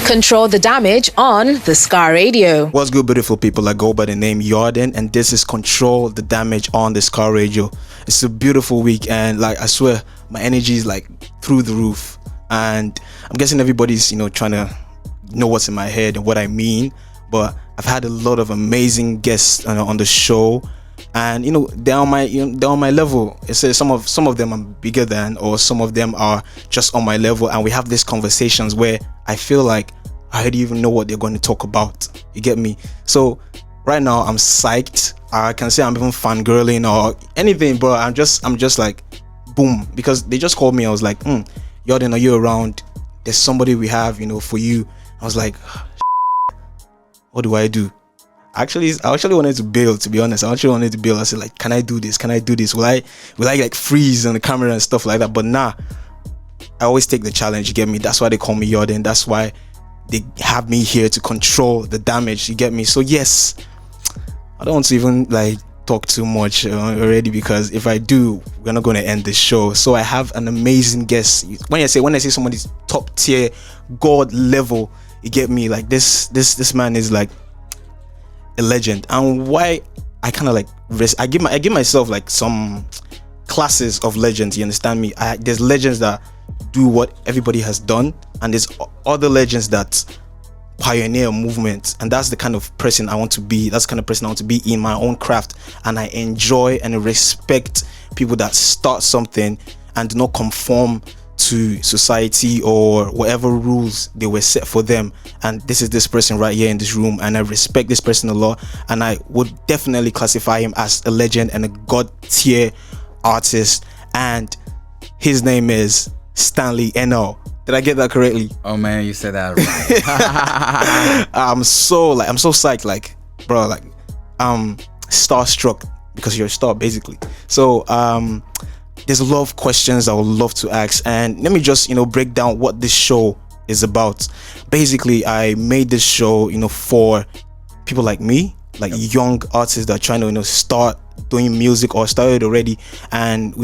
Control the damage on the Scar Radio. What's good, beautiful people? I go by the name Jordan, and this is Control the Damage on the Scar Radio. It's a beautiful week, and like I swear, my energy is like through the roof. And I'm guessing everybody's trying to know what's in my head and what I mean. But I've had a lot of amazing guests on the show, and they're on my level. It says some of them I'm bigger than, or some of them are just on my level, and we have these conversations where I feel like I already even know what they're going to talk about. You get me? So right now I'm psyched. I can say I'm even fangirling or anything, bro. I'm just like boom, because they just called me. I was like, Jordan, are you around? There's somebody we have for you. I was like, what do I do? I actually wanted to bail, to be honest. I said, like, can I do this? Will I like freeze on the camera and stuff like that? But nah, I always take the challenge. You get me? That's why they call me Jordan. That's why they have me here to control the damage. You get me? So yes, I don't want to even like talk too much already, because if I do, we're not going to end this show. So I have an amazing guest. When I say somebody's top tier, God level, you get me? Like this man is like a legend. And why I kind of like I give myself like some classes of legends. You understand me? There's legends that do what everybody has done, and there's other legends that pioneer movement, and that's the kind of person I want to be. That's the kind of person I want to be in my own craft. And I enjoy and respect people that start something and do not conform to society or whatever rules they were set for them. And this person right here in this room, and I respect this person a lot, and I would definitely classify him as a legend and a god tier artist. And his name is Stanley Enow. Did I get that correctly? Oh man, you said that right. I'm so psyched, like, bro, like starstruck, because you're a star basically. So there's a lot of questions I would love to ask, and let me just break down what this show is about. Basically, I made this show for people like me, like young artists that are trying to start doing music or started already, and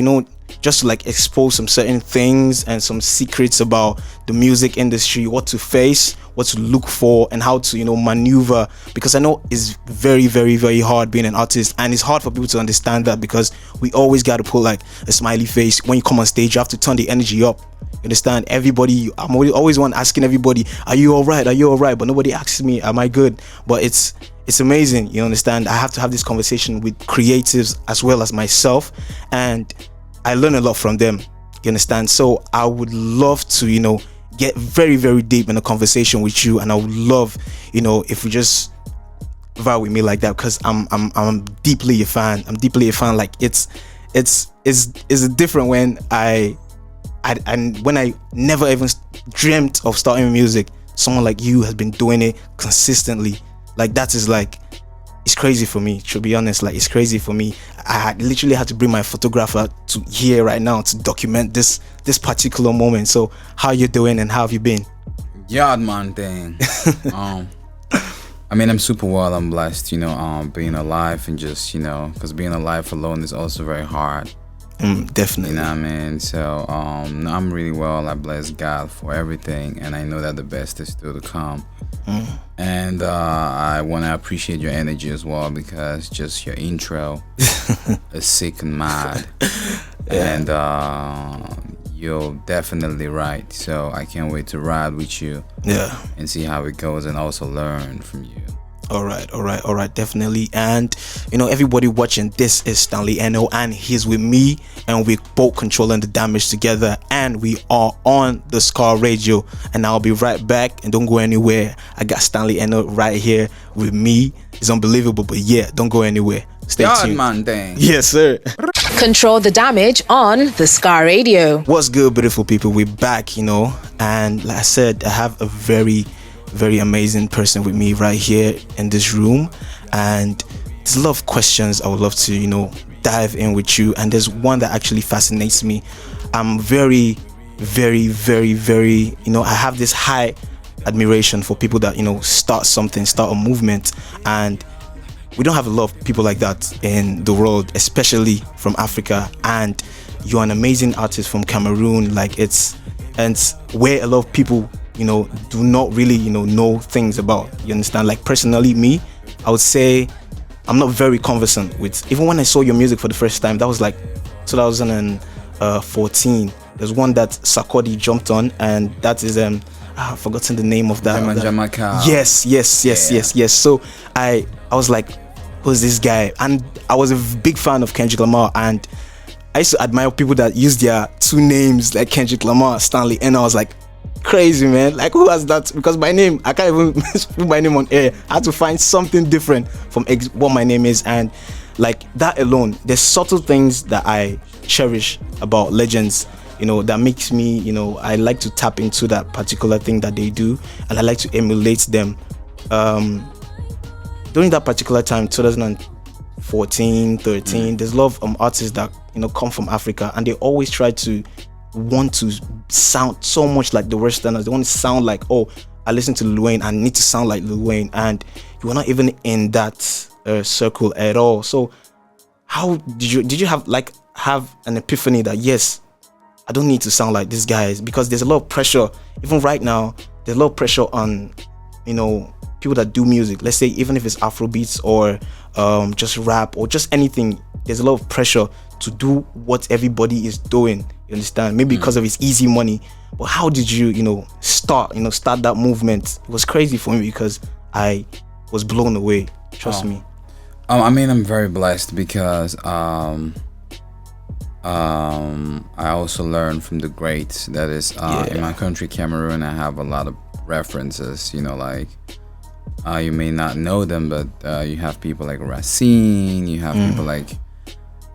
just to like expose some certain things and some secrets about the music industry, what to face, what to look for, and how to maneuver, because I know it's very, very, very hard being an artist, and it's hard for people to understand that, because we always got to put like a smiley face when you come on stage. You have to turn the energy up. You understand? Everybody, I'm always one asking everybody, are you all right? But nobody asks me, am I good? But it's amazing. You understand? I have to have this conversation with creatives as well as myself, and I learn a lot from them. You understand? So I would love to get very, very deep in a conversation with you, and I would love if we just vibe with me like that, because I'm deeply a fan. Like it's different when I never even dreamt of starting music. Someone like you has been doing it consistently. Like that is like, it's crazy for me, to be honest. Like, it's crazy for me. I literally had to bring my photographer to here right now to document this particular moment. So how you doing, and how have you been? Yeah, man, thing. I mean, I'm super well. I'm blessed, being alive, and just because being alive alone is also very hard. Definitely. You know what I mean? So I'm really well. I bless God for everything, and I know that the best is still to come. And I want to appreciate your energy as well, because just your intro is sick and mad. Yeah. And you're definitely right. So I can't wait to ride with you. Yeah. And see how it goes, and also learn from you. All right, definitely. And everybody watching, this is Stanley Enow, and he's with me, and we're both controlling the damage together, and we are on the Scar Radio. And I'll be right back, and don't go anywhere. I got Stanley Enow right here with me. It's unbelievable, but yeah, don't go anywhere. Stay tuned. Man, dang. Yes, sir. Control the damage on the Scar Radio. What's good, beautiful people? We're back, and like I said, I have a very, very amazing person with me right here in this room, and there's a lot of questions I would love to dive in with you. And there's one that actually fascinates me. I'm very, very, very, very I have this high admiration for people that start a movement, and we don't have a lot of people like that in the world, especially from Africa. And you're an amazing artist from Cameroon. Like it's where a lot of people do not really, know things about. You understand? Like personally, me, I would say I'm not very conversant with. Even when I saw your music for the first time, that was like 2014. There's one that Sarkodie jumped on, and that is I've forgotten the name of that. Jamaica. Yes. So I was like, who's this guy? And I was a big fan of Kendrick Lamar, and I used to admire people that use their two names, like Kendrick Lamar, Stanley, and I was like, crazy, man. Like, who has that? Because my name, I can't even put my name on air. I had to find something different from what my name is, and like that alone, there's subtle things that I cherish about legends, that makes me, I like to tap into that particular thing that they do, and I like to emulate them. During that particular time, 2014, 13, there's a lot of artists that come from Africa, and they always try to want to sound so much like the Westerners. They want to sound like, oh, I listen to Lil Wayne, I need to sound like Lil Wayne, and you were not even in that circle at all. So how did you have an epiphany that, yes, I don't need to sound like these guys? Because there's a lot of pressure. Even right now, there's a lot of pressure on people that do music. Let's say even if it's Afrobeats or just rap or just anything, there's a lot of pressure to do what everybody is doing. You understand? Maybe because of its easy money. But how did you start that movement? It was crazy for me because I was blown away. Trust me. I mean, I'm very blessed because I also learned from the greats. That is, in my country, Cameroon, I have a lot of references. You may not know them, but you have people like Racine, you have people like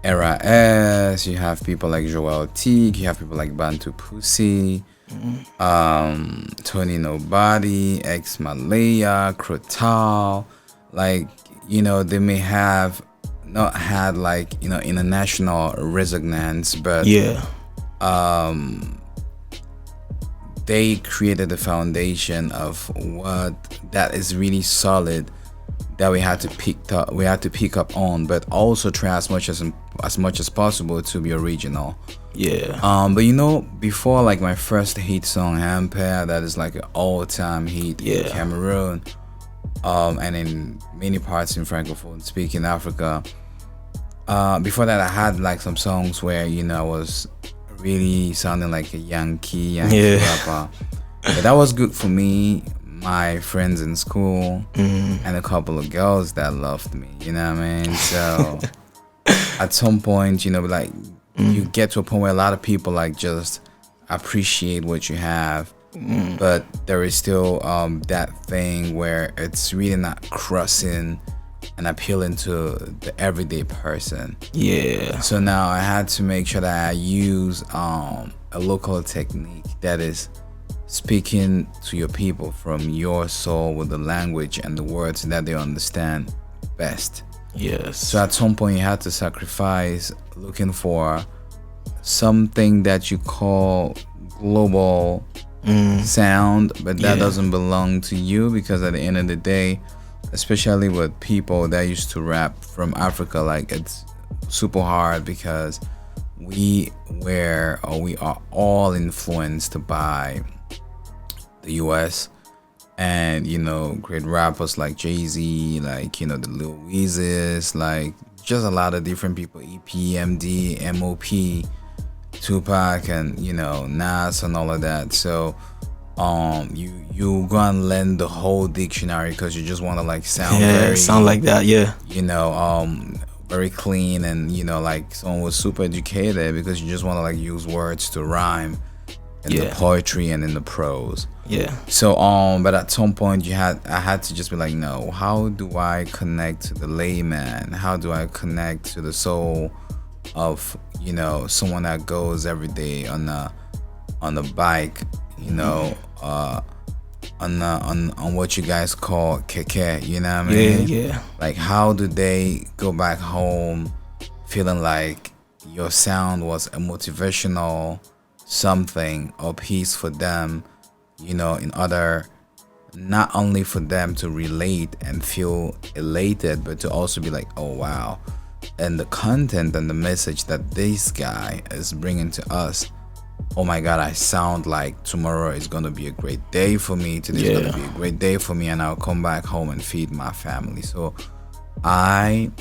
Era S, you have people like Joel Teague, you have people like Bantu Pussy, Tony Nobody, Ex Malaya, Crotal. Like, they may have not had international resonance, but they created the foundation of what that is really solid that we had to pick up on, but also try as much as possible to be original. But before my first hit song, Ampere, that is like an all-time hit in Cameroon, and in many parts in Francophone speaking Africa. Before that, I had some songs where I was really sounding like a Yankee rapper. But that was good for me, my friends in school, and a couple of girls that loved me. You know what I mean? So at some point, you get to a point where a lot of people just appreciate what you have, but there is still that thing where it's really not crossing and appealing to the everyday person. So now I had to make sure that I use a local technique that is speaking to your people from your soul with the language and the words that they understand best. So at some point you had to sacrifice looking for something that you call global sound, but that doesn't belong to you, because at the end of the day, especially with people that used to rap from Africa, it's super hard because we are all influenced by the US and great rappers like Jay-Z, the Lil Weezes, just a lot of different people, EPMD, MOP, Tupac, and Nas and all of that. So you go and learn the whole dictionary because you just want to sound like that, very clean, and someone was super educated, because you just want to use words to rhyme in the poetry and in the prose. So but at some point I had to just be no, how do I connect to the layman? How do I connect to the soul of someone that goes every day on a bike, on what you guys call keke, you know what I mean? How do they go back home feeling like your sound was a motivational something or piece for them, in order, not only for them to relate and feel elated, but to also be oh wow, and the content and the message that this guy is bringing to us oh my God, I sound like tomorrow is gonna be a great day for me. Today's gonna be a great day for me, and I'll come back home and feed my family. So I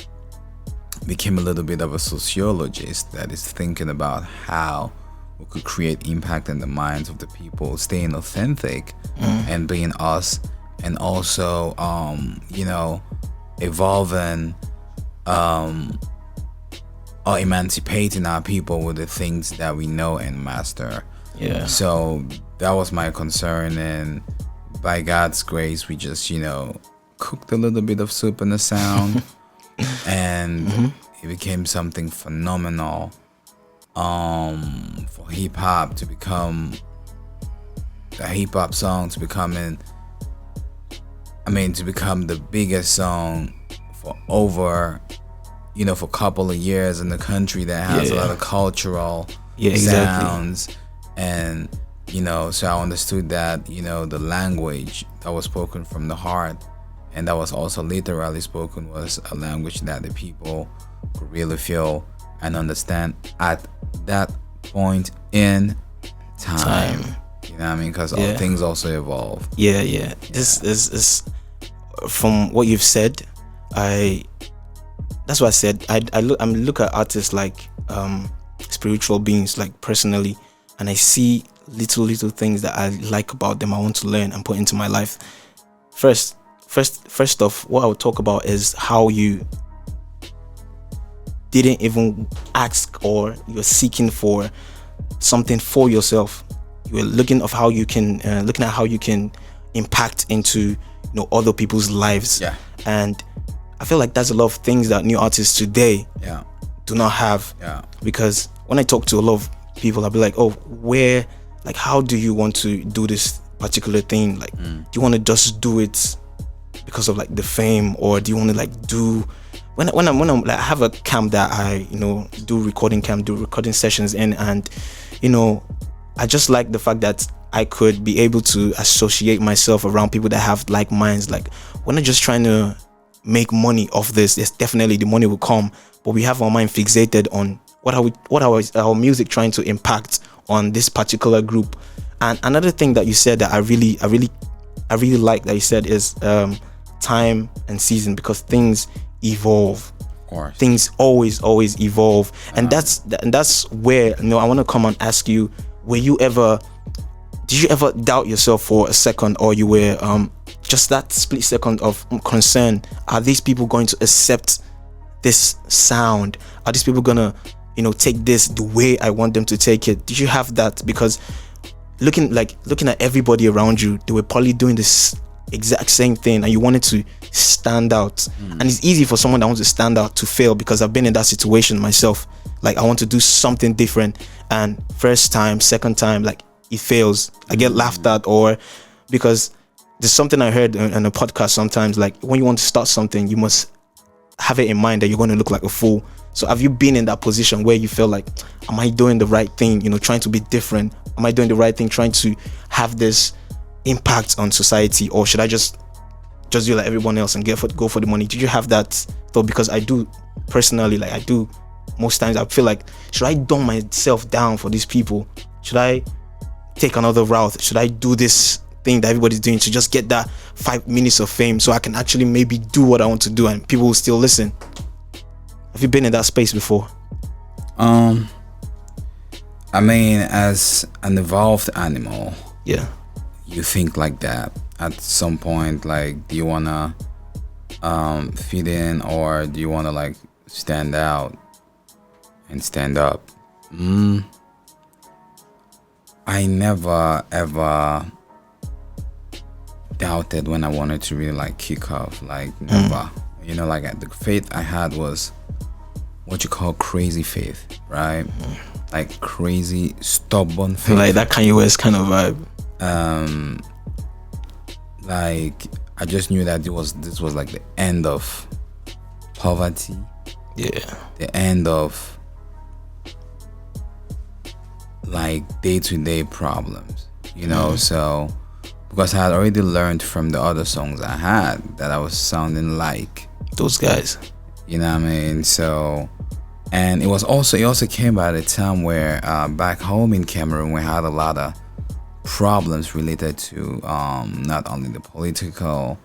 became a little bit of a sociologist that is thinking about how we could create impact in the minds of the people, staying authentic and being us, and also evolving or emancipating our people with the things that we know and master. Yeah. So that was my concern, and by God's grace, we just cooked a little bit of soup in the sound, and it became something phenomenal. For hip hop to become the hip hop song to become the biggest song for over for a couple of years in the country that has a lot of cultural sounds. And so I understood that the language that was spoken from the heart and that was also literally spoken was a language that the people could really feel and understand at that point in time. You know what I mean? Because all things also evolve. This is from what you've said. That's what I said. I look at artists like spiritual beings, like personally, and I see little things that I like about them. I want to learn and put into my life. First off, what I would talk about is how you didn't even ask, or you're seeking for something for yourself. You were looking at how you can impact into other people's lives. And I feel like that's a lot of things that new artists today do not have. Because when I talk to a lot of people, I'll be like, oh, how do you want to do this particular thing? Like, do you want to just do it because of like the fame, or do you want to like do when I'm like, I have a camp that I do recording sessions in, and I just like the fact that I could be able to associate myself around people that have like minds. Like, we're not just trying to make money off this. Yes, definitely the money will come, but we have our mind fixated on what our music trying to impact on this particular group. And another thing that you said that I really like that you said is time and season, because things evolve. Of course. Things always evolve. And that's where I want to come and ask you, did you ever doubt yourself for a second, or you were just that split second of concern? Are these people going to accept this sound? Are these people gonna take this the way I want them to take it? Did you have that? Because looking at everybody around you, they were probably doing this exact same thing, and you wanted to stand out. And it's easy for someone that wants to stand out to fail, because I've been in that situation myself. Like, I want to do something different, and first time, second time, like, it fails. I get laughed at, or because there's something I heard in a podcast sometimes, like, when you want to start something, you must have it in mind that you're going to look like a fool. So have you been in that position where you feel like, am I doing the right thing, trying to be different? Am I doing the right thing, trying to have this impact on society, or should I just do like everyone else and go for the money? Did you have that thought? Because I do personally, like, I do most times. I feel like, should I dumb myself down for these people? Should I take another route? Should I do this thing that everybody's doing to just get that 5 minutes of fame, so I can actually maybe do what I want to do and people will still listen? Have you been in that space before? I mean, as an evolved animal, you think like that at some point. Like, do you wanna fit in, or do you wanna like stand out and stand up? I never ever doubted when I wanted to really like kick off. Like, never. Like, the faith I had was what you call crazy faith, right? Like, crazy stubborn faith, like that Kanye West kind of vibe. Like, I just knew that this was like the end of poverty, the end of like day-to-day problems, so because I had already learned from the other songs I had that I was sounding like those guys. You know what I mean? So And it also came at a time where back home in Cameroon we had a lot of problems related to not only the political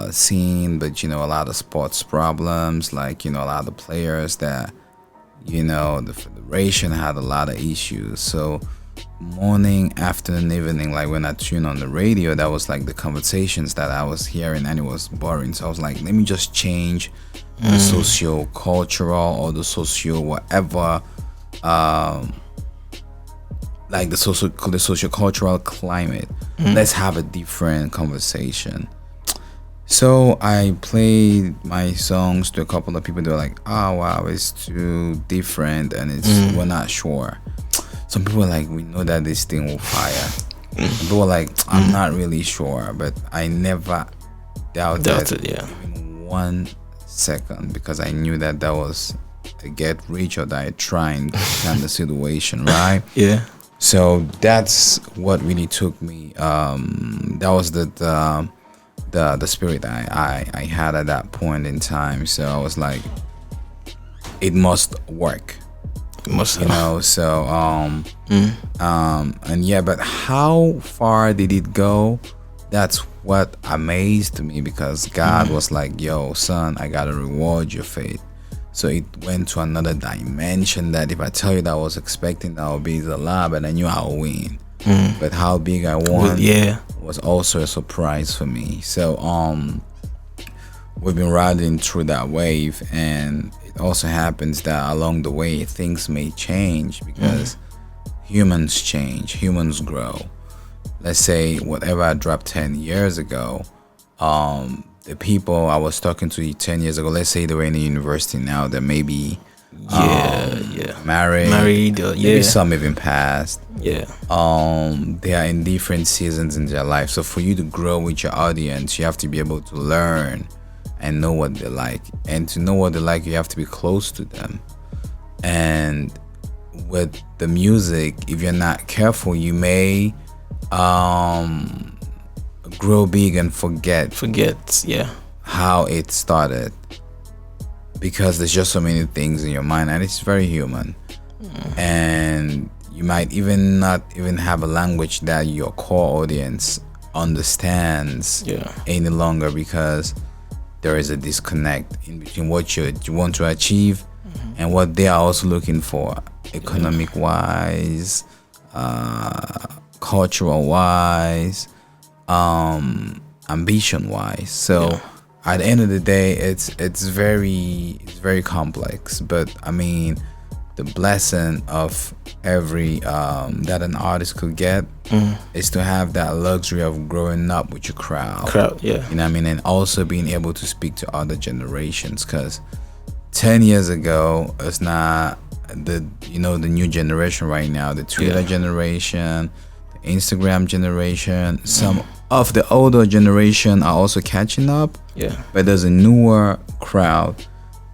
scene, but a lot of sports problems, like a lot of players that the federation had a lot of issues. So morning, afternoon, evening, like when I tune on the radio, that was like the conversations that I was hearing, and it was boring. So I was like, let me just change the socio-cultural or the socio whatever, like the socio-cultural climate. Let's have a different conversation. So I played my songs to a couple of people. They were like, oh wow, it's too different, and we're not sure. Some people were like, we know that this thing will fire. Some people were like, I'm not really sure, but I never doubted even 1 second, because I knew that was a get rich or die trying kind of situation, right? Yeah. So that's what really took me. That was the spirit I had at that point in time. So I was like, it must work. It must, So and yeah, but how far did it go? That's what amazed me, because God was like, yo son, I gotta reward your faith. So it went to another dimension that if I tell you that I was expecting that would be a lot, but I knew I'll win. But how big I won was also a surprise for me. So we've been riding through that wave, and it also happens that along the way things may change, because humans change, humans grow. Let's say whatever I dropped 10 years ago, the people I was talking to 10 years ago, let's say they were in the university now, that maybe married, maybe some even passed. They are in different seasons in their life. So for you to grow with your audience, you have to be able to learn and know what they like, and to know what they like, you have to be close to them. And with the music, if you're not careful, you may grow big and forget how it started, because there's just so many things in your mind, and it's very human. And you might even not even have a language that your core audience understands any longer, because there is a disconnect in between what you want to achieve and what they are also looking for, economic wise, cultural wise, ambition wise. So at the end of the day, it's very complex. But I mean, the blessing of every that an artist could get is to have that luxury of growing up with your crowd, you know what I mean, and also being able to speak to other generations, because 10 years ago it's not the new generation right now, the Twitter generation, the Instagram generation. Some of the older generation are also catching up, but there's a newer crowd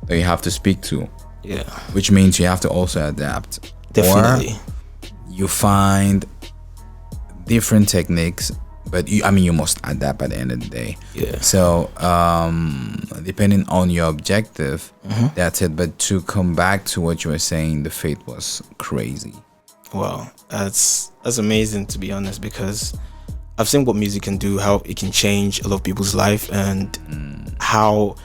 that you have to speak to, which means you have to also adapt. Definitely. Or you find different techniques, but you must adapt at the end of the day. So depending on your objective, that's it. But to come back to what you were saying, the faith was crazy. Wow, that's amazing, to be honest, because I've seen what music can do, how it can change a lot of people's life, and how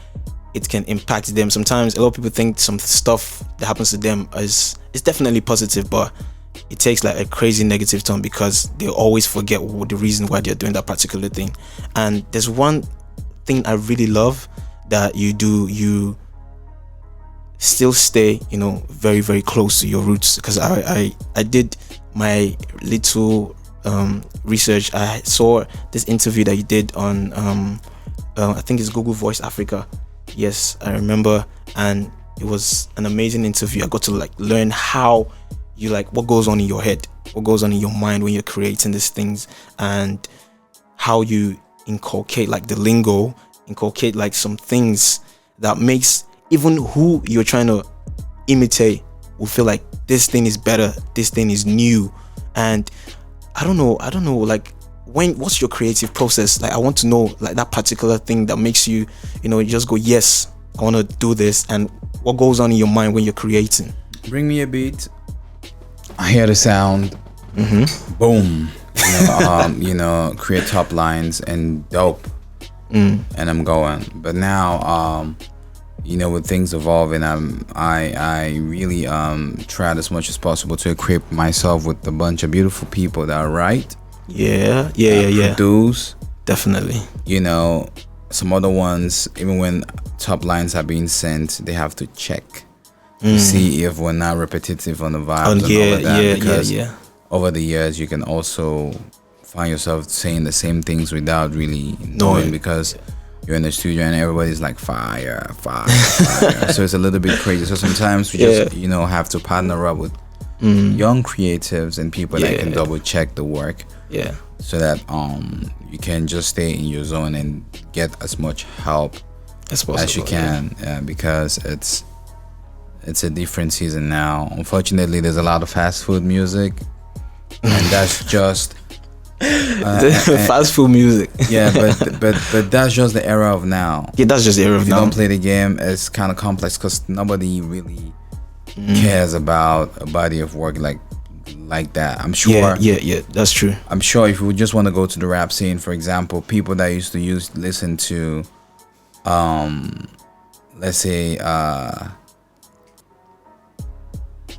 it can impact them. Sometimes a lot of people think some stuff that happens to them is definitely positive, but it takes like a crazy negative turn, because they always forget the reason why they're doing that particular thing. And there's one thing I really love that you do. You still stay, very, very close to your roots, because I did my little research. I saw this interview that you did on I think it's Google Voice Africa. Yes, I remember, and it was an amazing interview. I got to learn how you what goes on in your head, what goes on in your mind when you're creating these things, and how you inculcate the lingo, inculcate some things that makes even who you're trying to imitate will feel like this thing is better, this thing is new. And I don't know what's your creative process? I want to know that particular thing that makes you, you just go, yes, I want to do this. And what goes on in your mind when you're creating? Bring me a beat. I hear the sound. Boom. Create top lines and dope. And I'm going. But now, with things evolving, I really tried as much as possible to equip myself with a bunch of beautiful people that write. Yeah. Produce. Definitely. Some other ones, even when top lines are being sent, they have to check to see if we're not repetitive on the vibes and all of that. Because over the years, you can also find yourself saying the same things without really knowing, because you're in the studio and everybody's like fire. So it's a little bit crazy. So sometimes we just have to partner up with young creatives and people that can double check the work. Yeah. So that you can just stay in your zone and get as much help as possible as you can. Because it's a different season now. Unfortunately, there's a lot of fast food music, and that's just fast food music. but that's just the era of now. Yeah, that's just the era of now. If you don't play the game, it's kind of complex because nobody really cares about a body of work like that. I'm sure. Yeah, that's true. I'm sure if you just want to go to the rap scene, for example, people that used to listen to, let's say, an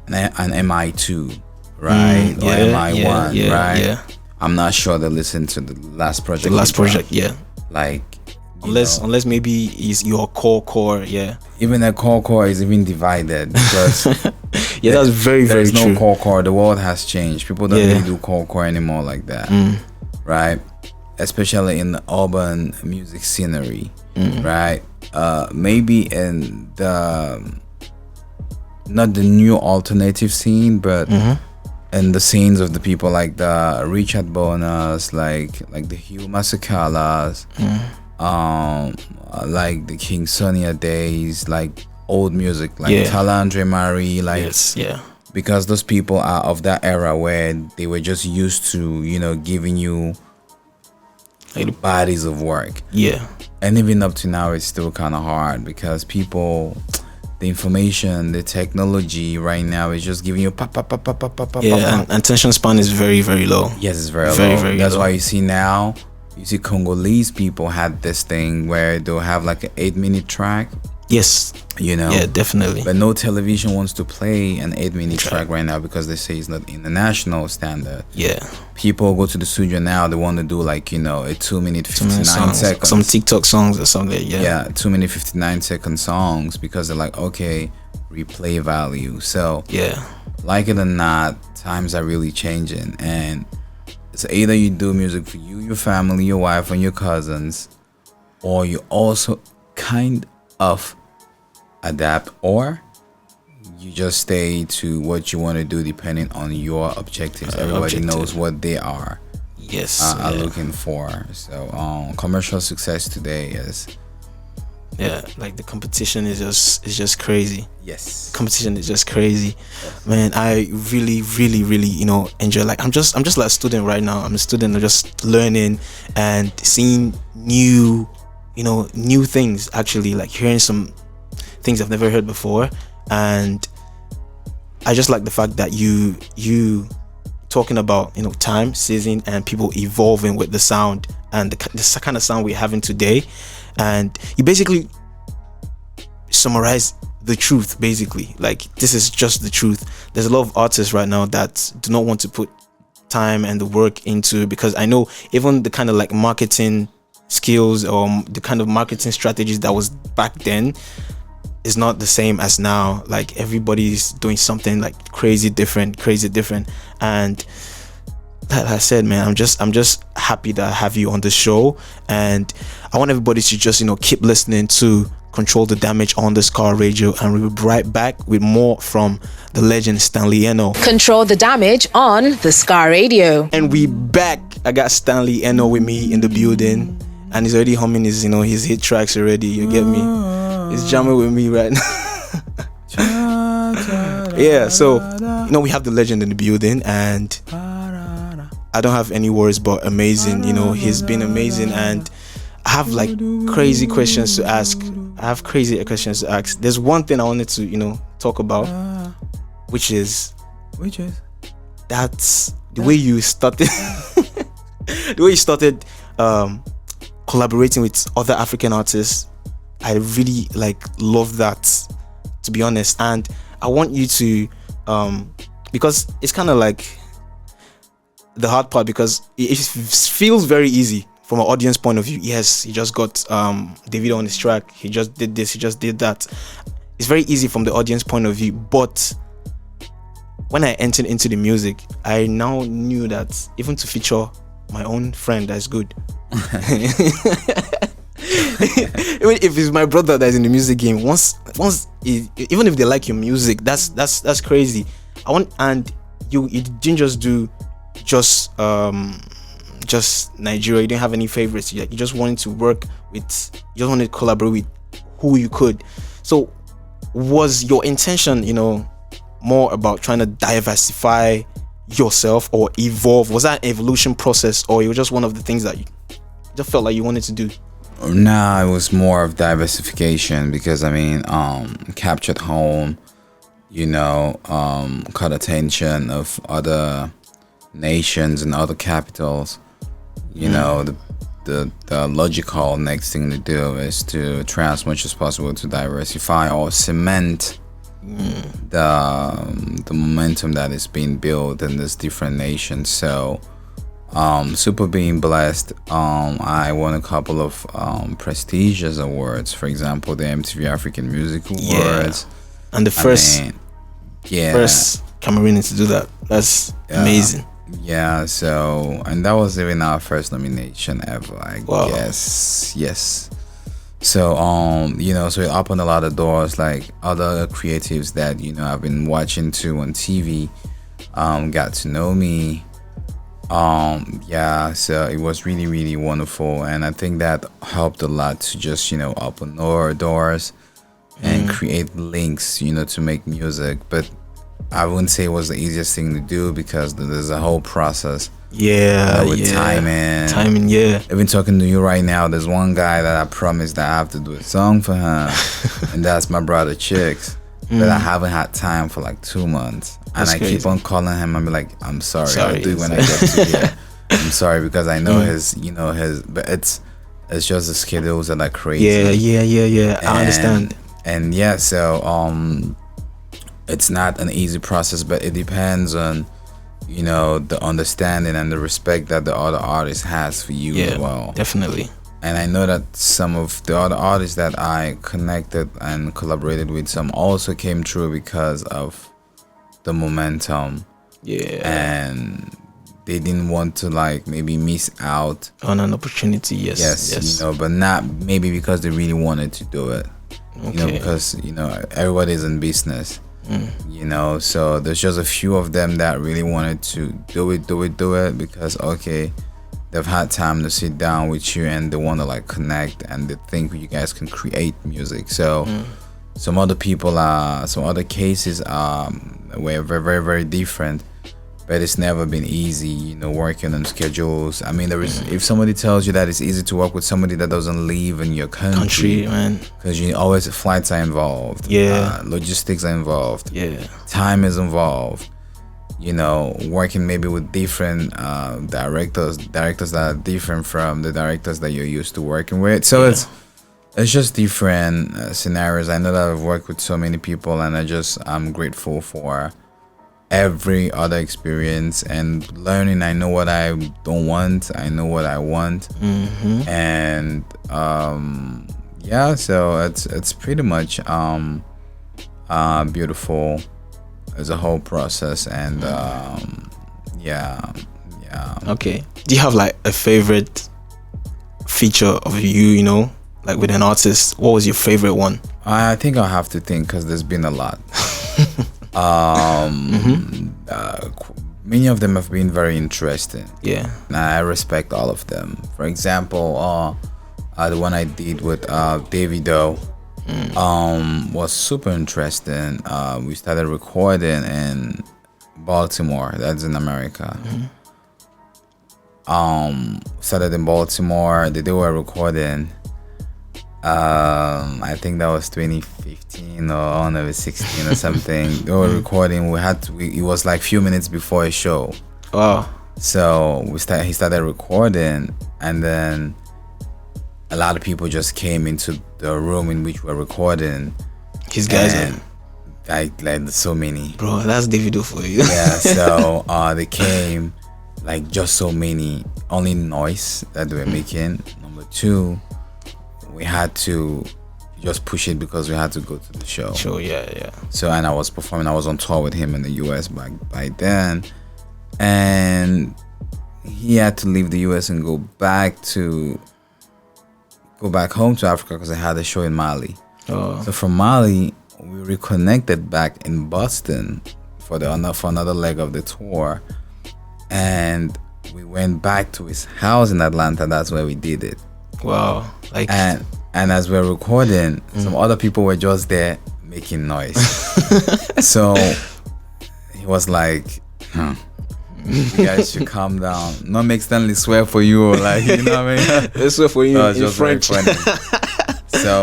MI2, right? Or MI1, right? Yeah. I'm not sure they listen to the last project. Unless maybe is your core, yeah. Even the core is even divided because that's very, very true. There's no core. The world has changed. People don't really do core anymore like that, right? Especially in the urban music scenery, right? Maybe in the not the new alternative scene, but and the scenes of the people like the Richard Bonas, like the Hugh Masakalas, like the King Sonia days, like old music, like Talandre Marie, because those people are of that era where they were just used to, giving you like bodies of work. Yeah. And even up to now, it's still kind of hard because people, the information, the technology right now is just giving you pop. And attention span is very, very low. Yes, it's very low. Very That's low. Why you see Congolese people had this thing where they'll have like an 8-minute track. Yes. Yeah, definitely. But no television wants to play an 8-minute track right now because they say it's not international standard. Yeah. People go to the studio now, they want to do like, a 2-minute 59 seconds. Some TikTok songs or something, Yeah, 2-minute 59-second songs because they're like, okay, replay value. So, like it or not, times are really changing. And it's either you do music for you, your family, your wife, and your cousins, or you also kind of adapt, or you just stay to what you want to do depending on your objectives. Everybody knows what they are looking for. So commercial success today is like the competition is just crazy. Yes, competition is just crazy. Man, I really enjoy, like I'm just like a student right now. I'm a student, I'm just learning and seeing new things, actually, like hearing some things I've never heard before. And I just like the fact that you talking about time, season, and people evolving with the sound and the kind of sound we're having today. And you basically summarize the truth, basically. Like, this is just the truth. There's a lot of artists right now that do not want to put time and the work into, because I know even the kind of like marketing skills or the kind of marketing strategies that was back then is not the same as now. Like, everybody's doing something like crazy different. And like I said, man, I'm just happy that I have you on the show, and I want everybody to just keep listening to Control the Damage on the Scar Radio, and we'll be right back with more from the legend Stanley Enow. Control the Damage on the Scar Radio, and we back. I got Stanley Enow with me in the building, and he's already humming his his hit tracks already. You get me? He's jamming with me right now. Yeah, so we have the legend in the building, and I don't have any words but amazing. He's been amazing, and I have like crazy questions to ask I have crazy questions to ask. There's one thing I wanted to, talk about, which is that's the way you started. The way you started collaborating with other African artists. I really love that, to be honest. And I want you to, because it's kind of like the hard part, because it feels very easy from an audience point of view. Yes, he just got Davido on his track. He just did this. He just did that. It's very easy from the audience point of view. But when I entered into the music, I now knew that even to feature my own friend, that's good. Even if it's my brother that's in the music game, even if they like your music, that's crazy. And you didn't just do just Nigeria. You didn't have any favorites. You just wanted to work with, you just wanted to collaborate with who you could. So was your intention, more about trying to diversify yourself or evolve? Was that an evolution process, or it was just one of the things that you just felt like you wanted to do? Nah, it was more of diversification, because Captured Home, caught attention of other nations and other capitals. The logical next thing to do is to try as much as possible to diversify or cement the momentum that is being built in this different nations. So super being blessed. I won a couple of prestigious awards. For example, the MTV African Music Awards. And the first Cameroonian to do that. That's amazing. Yeah, so, and that was even our first nomination ever, I guess. Yes. So, so it opened a lot of doors, like other creatives that, I've been watching too on TV, got to know me. So it was really, really wonderful. And I think that helped a lot to just, open more doors and create links, to make music. But I wouldn't say it was the easiest thing to do, because there's a whole process. With timing. Even talking to you right now, there's one guy that I promised that I have to do a song for him, and that's my brother Chicks. But I haven't had time for like 2 months, and I keep on calling him. I'm like, I'm sorry. I'll do it when I get to here. I'm sorry, because I know his, but it's just the schedules that are crazy. Yeah. I understand. And so it's not an easy process, but it depends on, the understanding and the respect that the other artist has for you as well. Definitely. And I know that some of the other artists that I connected and collaborated with, some also came through because of the momentum. Yeah. And they didn't want to maybe miss out on an opportunity. Yes. But not maybe because they really wanted to do it. Because everybody's in business. So there's just a few of them that really wanted to do it because they've had time to sit down with you and they want to connect, and they think you guys can create music. So some other cases were very, very, very different, but it's never been easy, working on schedules. If somebody tells you that it's easy to work with somebody that doesn't live in your country, man, because always flights are involved, logistics are involved, time is involved, working maybe with different directors that are different from the directors that you're used to working with. So it's just different scenarios. I know that I've worked with so many people, and I'm grateful for every other experience and learning. I know what I don't want, I know what I want. And so it's pretty much beautiful as a whole process. And okay, do you have a favorite feature of you, with an artist? What was your favorite one? I think I'll have to think, because there's been a lot. Many of them have been very interesting. And I respect all of them. For example, the one I did with Davido was super interesting. We started recording in Baltimore, that's in America. Started in Baltimore. They were recording, I think that was 2015 or I don't know, 16 or something. They were recording. It was like few minutes before a show. Oh, So he started recording, and then a lot of people just came into the room in which we're recording. his guys, And like so many. bro, that's Davido for you. Yeah, so they came, like just so many. Only noise that they were making. Number two, we had to just push it because we had to go to the show. Sure, yeah. So, and I was performing. I was on tour with him in the US by then, and he had to leave the US and go back home to Africa because I had a show in Mali. Oh, So from Mali, we reconnected back in Boston for another leg of the tour, and we went back to his house in Atlanta. That's where we did it. wow. Like, And as we're recording, some other people were just there making noise. So he was like, you guys should calm down. Not make Stanley swear for you, or like, you know what I mean? this was for you That was in just very French. funny. So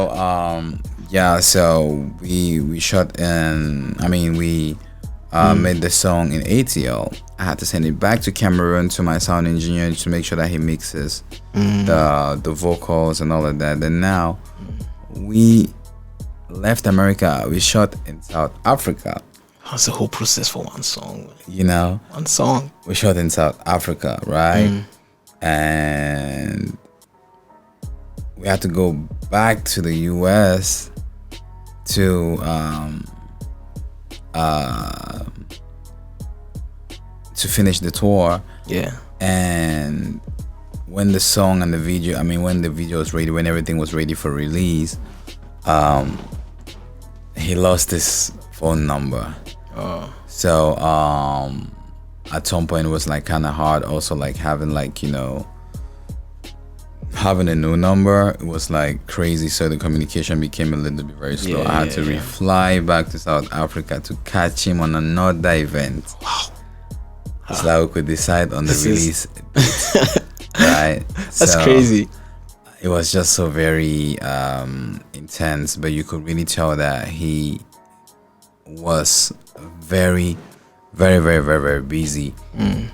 yeah, so we shot in. I mean, we made the song in ATL. I had to send it back to Cameroon to my sound engineer to make sure that he mixes the vocals and all of that. And now we left America. We shot in South Africa. That's the whole process for one song. Man. You know, One song. we shot in South Africa, right? And we had to go back to the US to finish the tour. Yeah. And when the song and the video, I mean, when the video was ready, when everything was ready for release, he lost his phone number. Oh. So at some point it was like kind of hard also, like having like, you know, having a new number. It was like crazy, so the communication became a little bit very slow. I had to fly back to South Africa to catch him on another event. Wow. So that we could decide on the release date. Right? That's crazy. It was just so very intense, but you could really tell that he was very, very, very, very, very busy,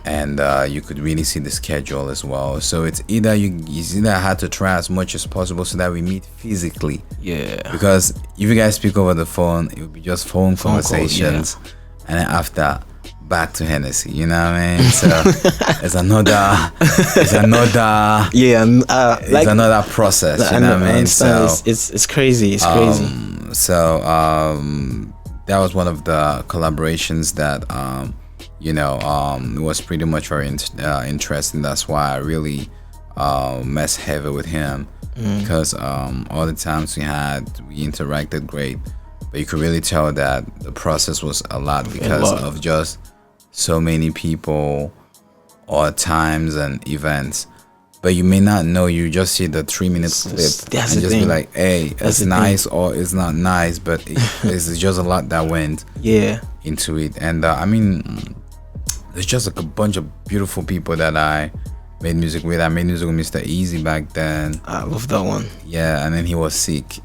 and you could really see the schedule as well. So it's either I had to try as much as possible so that we meet physically. Yeah. Because if you guys speak over the phone, it would be just phone conversations, and then after back to Hennessy. You know what I mean? So it's another Yeah. And, it's another process. You know what I mean? So it's crazy. It's crazy. So that was one of the collaborations that was pretty much very interesting. That's why I really mess heavy with him, because all the times we interacted great, but you could really tell that the process was a lot because of just so many people or times and events. But you may not know. You just see the 3-minute clip and just be like, "Hey, it's nice or it's not nice," but it's just a lot that went into it. And I mean, there's just like a bunch of beautiful people that I made music with. I made music with Mr. Easy back then. I love that one. Yeah, and then he was sick.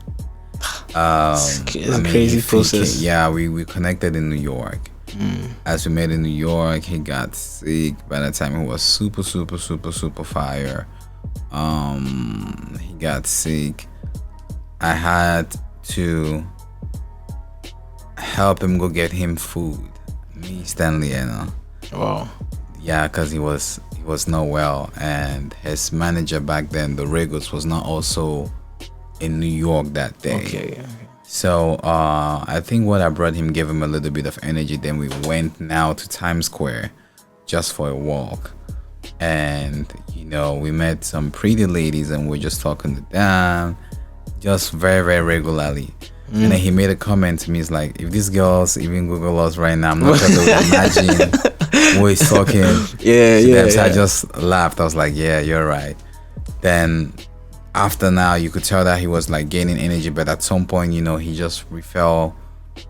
It's a crazy process. We connected in New York. As we met in New York, he got sick. By the time he was super fire, he got sick. I had to help him go get him food. Me, Stanley, Enow. Wow. Yeah, because he was not well, and his manager back then, the Regos, was not also in New York that day. Okay. So I think what I brought him gave him a little bit of energy. Then we went now to Times Square just for a walk, and we met some pretty ladies, and we're just talking to them just very, very regularly. And then he made a comment to me. He's like, if these girls even Google us right now, I'm not sure they would imagine who is talking. So I just laughed. I was like, yeah, you're right. Then after now, you could tell that he was like gaining energy, but at some point, he just fell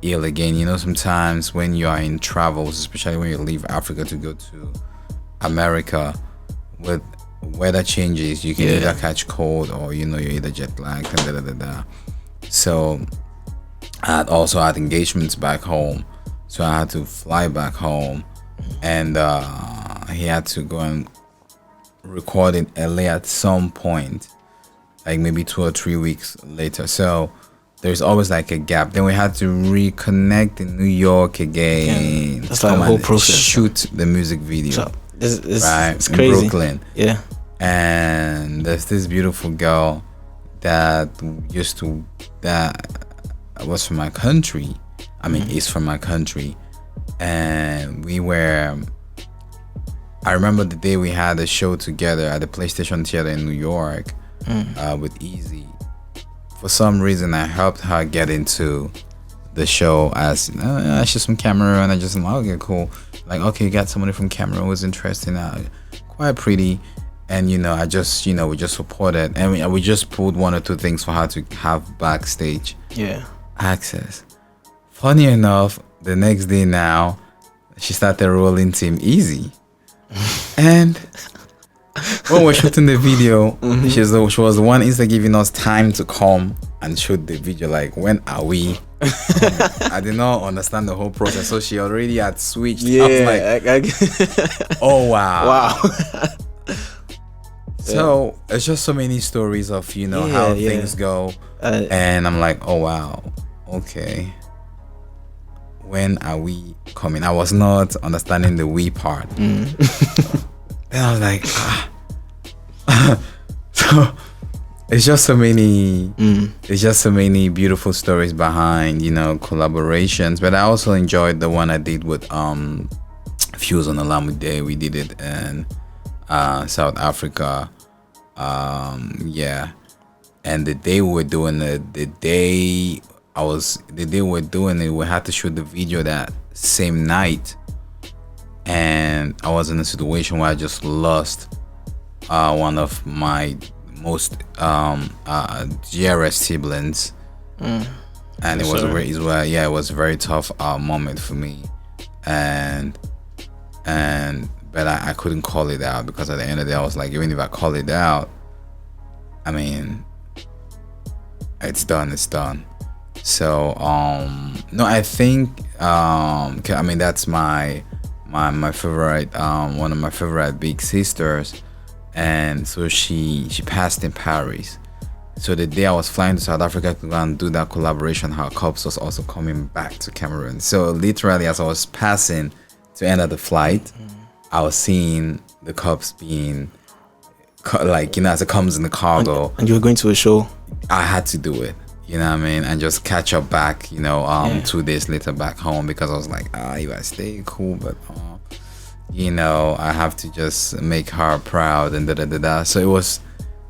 ill again. Sometimes when you are in travels, especially when you leave Africa to go to America, with weather changes, you can either catch cold or you're either jet lagged and da da da da. So I also had engagements back home, so I had to fly back home, and he had to go and record in LA at some point, like maybe 2 or 3 weeks later. So there's always like a gap. Then we had to reconnect in New York again. That's like a whole process. Shoot the music video. So it's In crazy. Brooklyn. Yeah. And there's this beautiful girl that was from my country. I mean, is from my country. And I remember the day we had a show together at the PlayStation Theater in New York with Easy. For some reason, I helped her get into the show as she's from Cameroon. I just okay, cool. Like, okay, you got somebody from Cameroon was interesting, quite pretty. And I just we just supported, and we just pulled 1 or 2 things for her to have backstage access. Funny enough, the next day now, she started rolling Team Easy. And when we're shooting the video, she was the one instead giving us time to come and shoot the video. Like, when are we? I did not understand the whole process, so she already had switched. Yeah. I was like, oh wow. Wow. So it's just so many stories of how things go, and I'm like, oh wow, okay. When are we coming? I was not understanding the we part. Then I was like, so it's just so many. It's just so many beautiful stories behind collaborations. But I also enjoyed the one I did with Fuse on Alamu Day. We did it in South Africa. And the day we were doing it, we had to shoot the video that same night, and I was in a situation where I just lost one of my most GRS siblings, and it was it was a very tough moment for me, but I couldn't call it out, because at the end of the day I was like, even if I call it out, I mean, it's done. So no, I think I mean, that's my favorite, one of my favorite big sisters, and so she passed in Paris. So the day I was flying to South Africa to go and do that collaboration, her cups was also coming back to Cameroon. So literally, as I was passing to end of the flight, I was seeing the cups being as it comes in the cargo. And you were going to a show. I had to do it, you know what I mean, and just catch up back, 2 days later back home, because I was like, if I stay, cool, but I have to just make her proud and da. So it was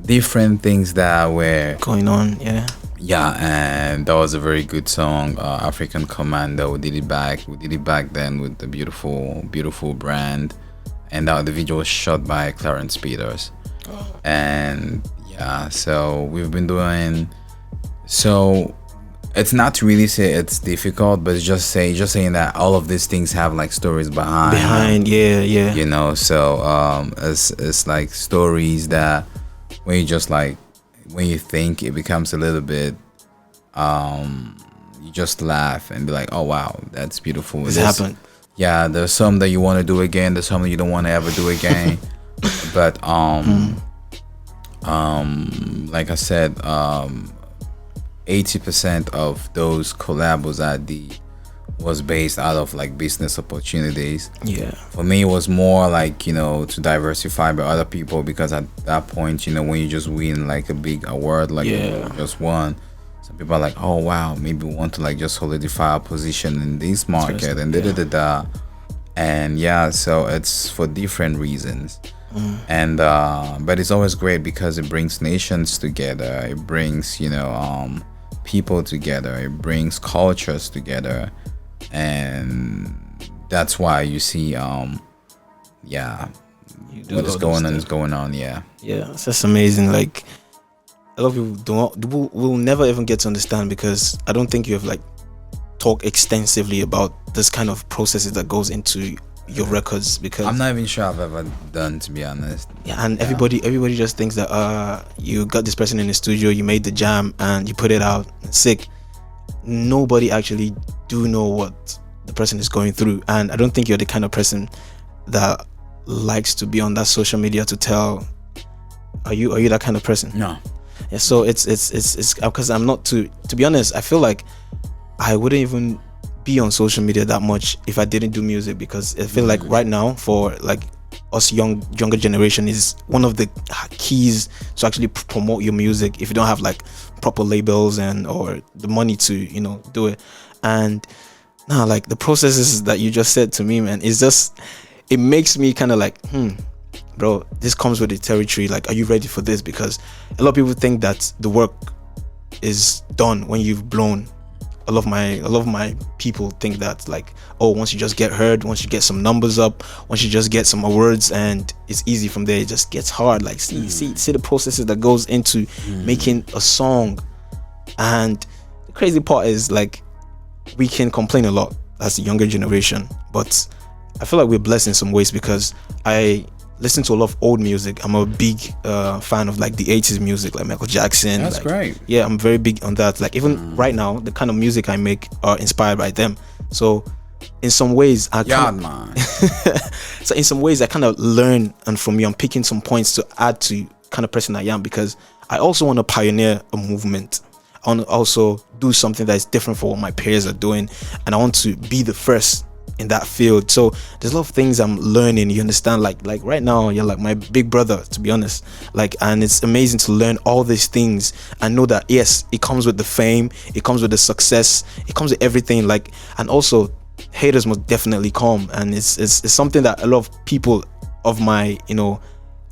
different things that were going on, and that was a very good song, African Commando. We did it back then with the beautiful brand, and the video was shot by Clarence Peters. And so we've been doing, so it's not to really say it's difficult, but it's just saying that all of these things have like stories behind, so it's like stories that when you think, it becomes a little bit, you just laugh and be like, oh wow, that's beautiful. This happened. Yeah, there's some that you want to do again, there's some that you don't want to ever do again. But like I said, 80% of those collabos I did was based out of like business opportunities. For me, it was more like to diversify by other people, because at that point, when you just win like a big award, like you just won, some people are like, oh wow, maybe we want to like just solidify our position in this market, and and so it's for different reasons. And but it's always great because it brings nations together, it brings people together, it brings cultures together, and that's why you see what is going on is going on. It's just amazing. Like, a lot of people will never even get to understand, because I don't think you have like talked extensively about this kind of processes that goes into your records, because I'm not even sure I've ever done, to be honest. yeah, and everybody just thinks that you got this person in the studio, you made the jam and you put it out, sick. Nobody actually do know what the person is going through, and I don't think you're the kind of person that likes to be on that social media to tell. Are you that kind of person? No. Yeah, so it's because I'm not, to be honest, I feel like I wouldn't even be on social media that much if I didn't do music, because I feel like right now, for like us younger generation, is one of the keys to actually promote your music if you don't have like proper labels and or the money to do it. And now, like, the processes that you just said to me, man, is just, it makes me kind of like, bro, this comes with the territory. Like, are you ready for this? Because a lot of people think that the work is done when you've blown. A lot of my people think that, like, oh, once you just get heard, once you get some numbers up, once you just get some awards, and it's easy from there. It just gets hard. Like, see the processes that goes into making a song. And the crazy part is, like, we can complain a lot as the younger generation, but I feel like we're blessed in some ways, because I listen to a lot of old music. I'm a big fan of like the 80s music, like Michael Jackson. That's like, great. Yeah, I'm very big on that. Like, even right now, the kind of music I make are inspired by them. So in some ways, so in some ways I kind of learn, and from you I'm picking some points to add to kind of person I am, because I also want to pioneer a movement. I want to also do something that is different from what my peers are doing, and I want to be the first in that field. So there's a lot of things I'm learning, you understand? Like right now, you're like my big brother, to be honest. Like, and it's amazing to learn all these things and know that, yes, it comes with the fame, it comes with the success, it comes with everything. Like, and also haters must definitely come, and it's something that a lot of people of my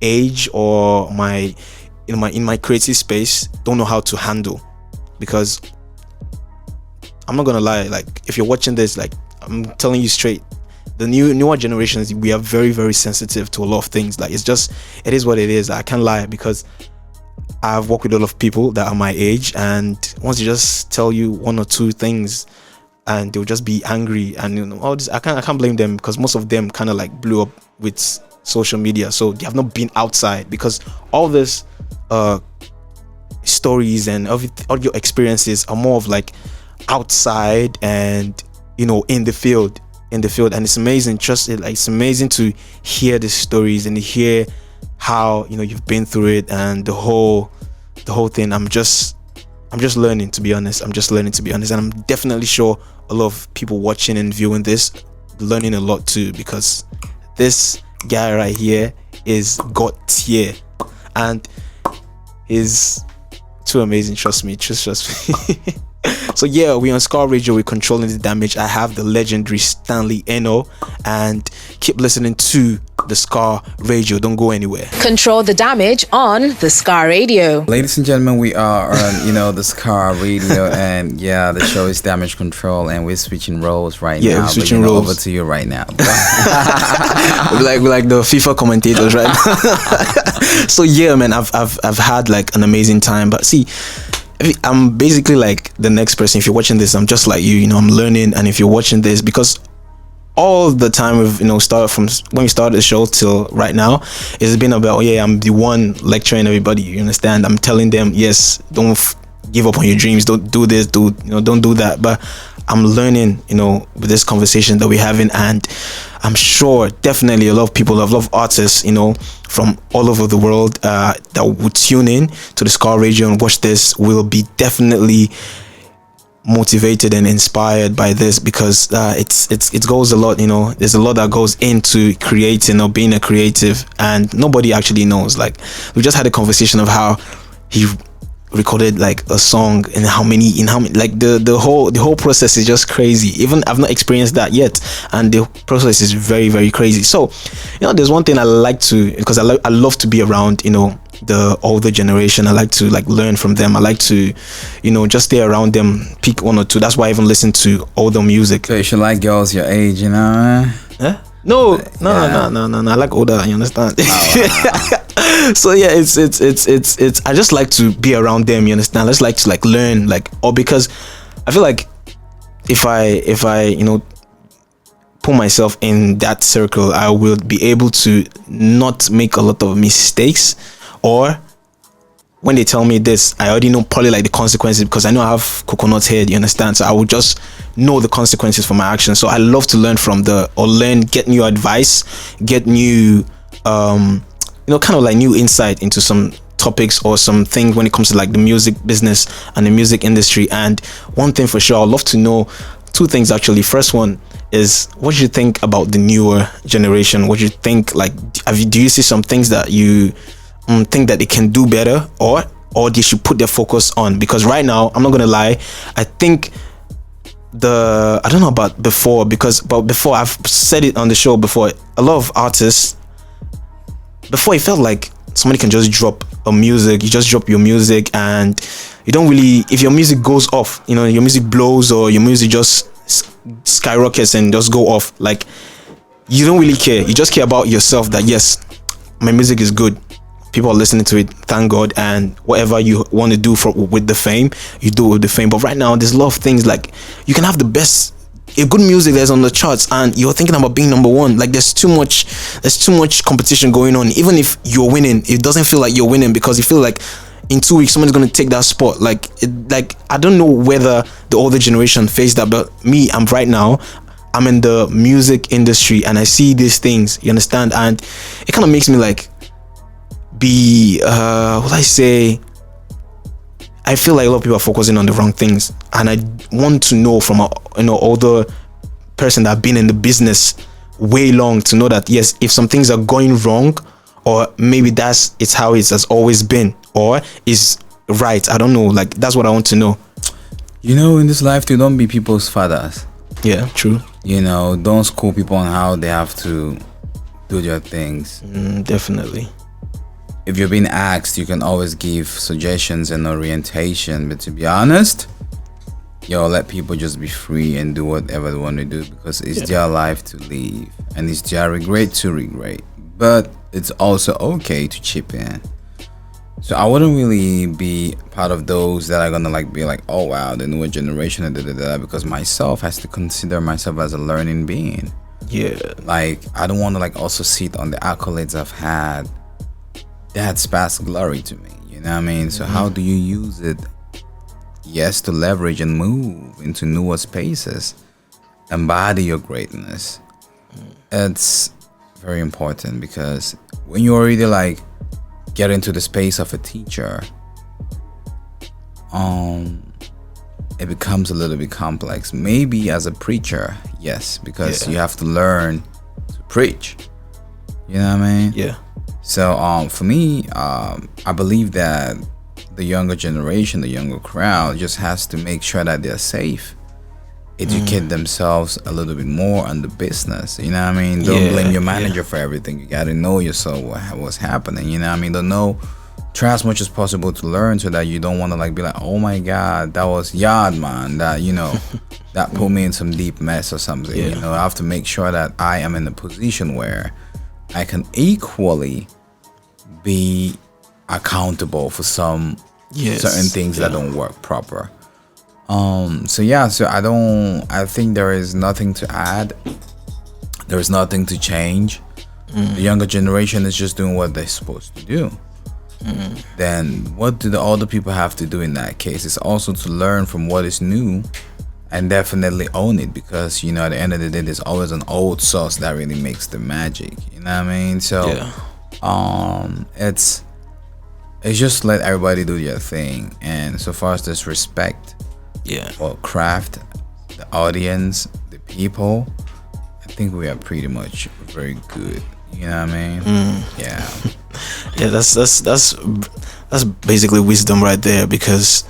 age or my in my creative space don't know how to handle. Because I'm not gonna lie, like, if you're watching this, like, I'm telling you straight, the newer generations, we are very, very sensitive to a lot of things. Like, it is what it is. I can't lie, because I've worked with a lot of people that are my age, and once you just tell you one or two things, and they'll just be angry, and all this, I can't blame them, because most of them kind of like blew up with social media, so they have not been outside, because all this stories and all your experiences are more of like outside and in the field, and it's amazing. It's amazing to hear the stories and to hear how you've been through it, and the whole thing. I'm just learning, to be honest. And I'm definitely sure a lot of people watching and viewing this learning a lot too, because this guy right here is God tier, and is too amazing. Trust me. So yeah, we on Scar Radio, we're controlling the damage. I have the legendary Stanley Enow, and keep listening to the Scar Radio. Don't go anywhere. Control the damage on the Scar Radio. Ladies and gentlemen, we are on the Scar Radio, and yeah, the show is Damage Control, and we're switching roles right now. Yeah, we're switching roles. Over to you right now. we're like the FIFA commentators, right? So yeah, man, I've had like an amazing time, but see, I'm basically like the next person. If you're watching this, I'm just like you. I'm learning, and if you're watching this, because all the time we've started from when we started the show till right now, it's been about I'm the one lecturing everybody. You understand? I'm telling them, yes, don't give up on your dreams. Don't do this. Don't do that. But I'm learning, with this conversation that we're having, and I'm sure definitely a lot of people, a lot of artists, from all over the world that would tune in to the Scar Radio and watch this will be definitely motivated and inspired by this, because it goes a lot. There's a lot that goes into creating or being a creative, and nobody actually knows. Like, we just had a conversation of how he recorded like a song, and how many like the whole process is just crazy. Even I've not experienced that yet, and the process is very, very crazy. So there's one thing I like to, because I love to be around the older generation. I like to like learn from them. I like to just stay around them, pick one or two. That's why I even listen to older music. So you should like girls your age, Huh? No. I like older. You understand? Oh, wow. So yeah, it's I just like to be around them, you understand? I just like to like learn, like, or because I feel like if I put myself in that circle, I will be able to not make a lot of mistakes, or when they tell me this, I already know probably like the consequences, because I know I have coconut head, you understand? So I will just know the consequences for my actions. So I love to learn get new advice, get new, kind of like new insight into some topics or some things when it comes to like the music business and the music industry. And one thing for sure, I'd love to know two things actually. First one is, what do you think about the newer generation? What do you think, like, do you see some things that you think that they can do better, or they should put their focus on? Because right now, I'm not gonna lie, I think I don't know about before, but before, I've said it on the show before, a lot of artists, before, it felt like somebody can just drop a music, you just drop your music, and you don't really, if your music goes off, your music blows, or your music just skyrockets and just go off, like, you don't really care. You just care about yourself, that yes, my music is good, people are listening to it, thank God, and whatever you want to do with the fame, you do it with the fame. But right now, there's a lot of things, like, you can have the best, a good music that's on the charts, and you're thinking about being number one. Like, there's too much competition going on. Even if you're winning, it doesn't feel like you're winning, because you feel like in 2 weeks someone's going to take that spot. Like I don't know whether the older generation face that, but me, I'm in the music industry, and I see these things, you understand? And it kind of makes me like I feel like a lot of people are focusing on the wrong things, and I want to know from an older person that have been in the business way long, to know that yes, if some things are going wrong, or maybe it's how it has always been, or is right, I don't know, like, that's what I want to know. In this life, too, don't be people's fathers. Yeah, true. Don't school people on how they have to do their things. Definitely. If you're being asked, you can always give suggestions and orientation, but to be honest, let people just be free and do whatever they want to do, because it's their life to live, and it's their regret to regret, but it's also okay to chip in. So I wouldn't really be part of those that are gonna be like, oh wow, the newer generation, because myself has to consider myself as a learning being. Yeah. Like, I don't want to also sit on the accolades I've had. That's past glory to me. You know what I mean? So how do you use it? Yes, to leverage and move into newer spaces, embody your greatness. It's very important, because when you already get into the space of a teacher, it becomes a little bit complex. Maybe as a preacher, yes, because you have to learn to preach. You know what I mean? Yeah. So for me, I believe that the younger generation, the younger crowd, just has to make sure that they're safe, educate themselves a little bit more on the business. You know what I mean? Don't blame your manager for everything. You got to know yourself, what's happening. You know what I mean? Don't know. Try as much as possible to learn, so that you don't want to be like, oh my God, that was yard, man. That that put me in some deep mess or something. Yeah. I have to make sure that I am in a position where I can equally be accountable for some certain things that don't work proper. So I think there is nothing to add. There is nothing to change. The younger generation is just doing what they're supposed to do. Then what do the older people have to do in that case? It's also to learn from what is new, and definitely own it, because at the end of the day, there's always an old sauce that really makes the magic. You know what I mean? So it's just let everybody do their thing, and so far as there's respect for craft, the audience, the people, I think we are pretty much very good. You know what I mean? Yeah, that's basically wisdom right there, because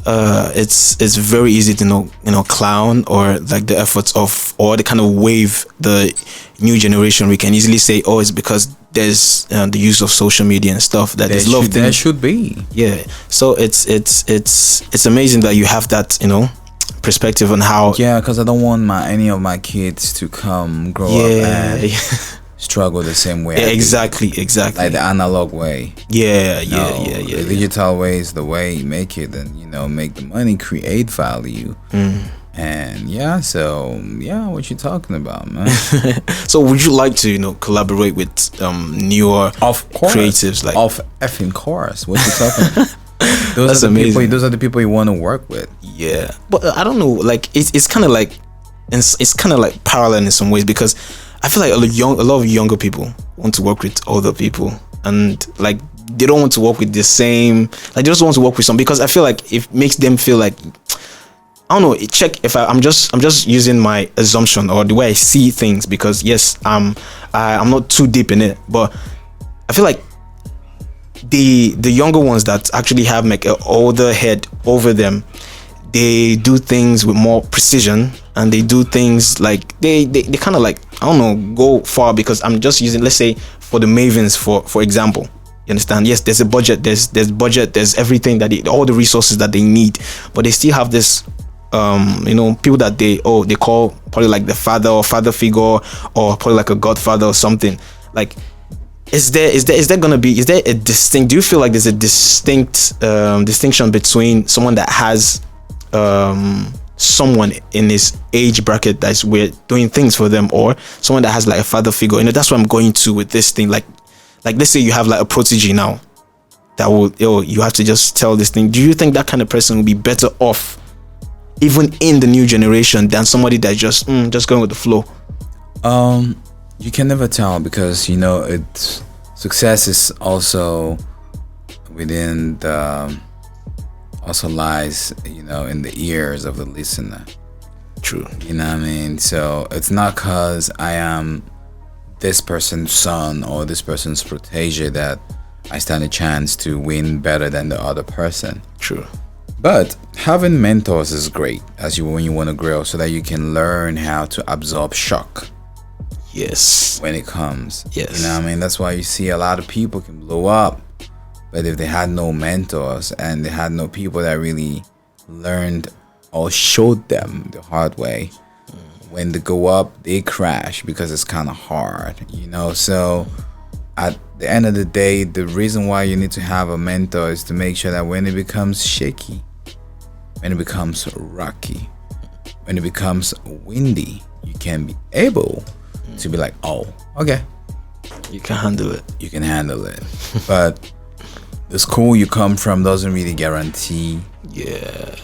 it's very easy to clown, or like the efforts of, or the kind of wave the new generation. We can easily say, oh, it's because there's the use of social media and stuff, that there's a lot of things. There should be. Yeah. So it's amazing that you have that perspective on how. Yeah, because I don't want any of my kids to grow up and struggle the same way. Yeah, exactly. Like the analog way. Yeah. The digital way is the way. Make it, and make the money, create value, And yeah, so yeah, what you talking about, man? So would you like to, collaborate with newer Of course, creatives like of effing course. What you talking about? That's amazing. Those are the people you want to work with. Yeah, but I don't know, like it's kind of like it's kind of like parallel in some ways, because I feel like a lot of younger people want to work with older people, and like they don't want to work with the same, like they just want to work with some, because I feel like it makes them feel like, I don't know. Check if I'm just using my assumption or the way I see things, because yes, I'm not too deep in it, but I feel like the younger ones that actually have like an older head over them, they do things with more precision, and they do things like they kind of like, I don't know, go far, because I'm just using, let's say, for the Mavens, for example. You understand? Yes, there's a budget, there's budget, there's everything all the resources that they need, but they still have this people that they call probably like the father or father figure, or probably like a godfather or something. Like, is there a distinct, do you feel like there's a distinct distinction between someone that has someone in his age bracket that's we're doing things for them, or someone that has like a father figure? That's what I'm going to with this thing. Like let's say you have like a protege now that will, you have to just tell this thing. Do you think that kind of person will be better off even in the new generation than somebody that just going with the flow? You can never tell, because it's success is also within the, also lies in the ears of the listener. True. You know what I mean? So it's not because I am this person's son or this person's protege that I stand a chance to win better than the other person. True. But having mentors is great when you want to grow, so that you can learn how to absorb shock. Yes. When it comes. Yes. You know what I mean? That's why you see a lot of people can blow up, but if they had no mentors and they had no people that really learned or showed them the hard way, when they go up, they crash, because it's kind of hard, So at the end of the day, the reason why you need to have a mentor is to make sure that when it becomes shaky, when it becomes rocky, when it becomes windy, you can be able to be like, oh, okay, you can handle it. You can handle it. But the school you come from doesn't really guarantee. Yeah.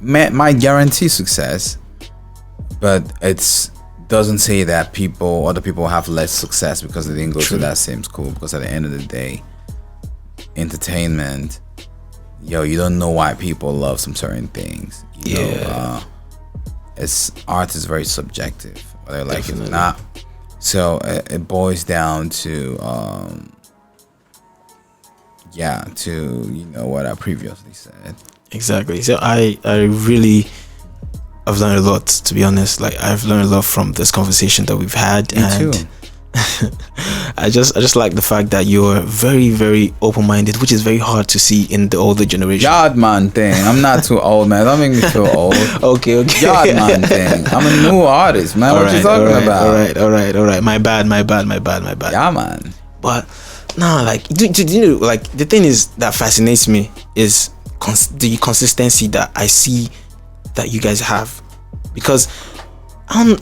Might guarantee success, but it's doesn't say that other people have less success because they didn't go to that same school. Because at the end of the day, entertainment, you don't know why people love some certain things. Art is very subjective, whether they like it or not. So it boils down to what I previously said. Exactly. So I really, I've learned a lot, to be honest. Like, I've learned a lot from this conversation that we've had. Me too. I just like the fact that you're very, very open-minded, which is very hard to see in the older generation. Yard man thing. I'm not too old, man. Don't make me feel old. Okay. Yard man thing. I'm a new artist, man. What you talking about? All right. My bad. Yeah, man. But nah, like, do you know, like, the thing is that fascinates me is the consistency that I see that you guys have, because I'm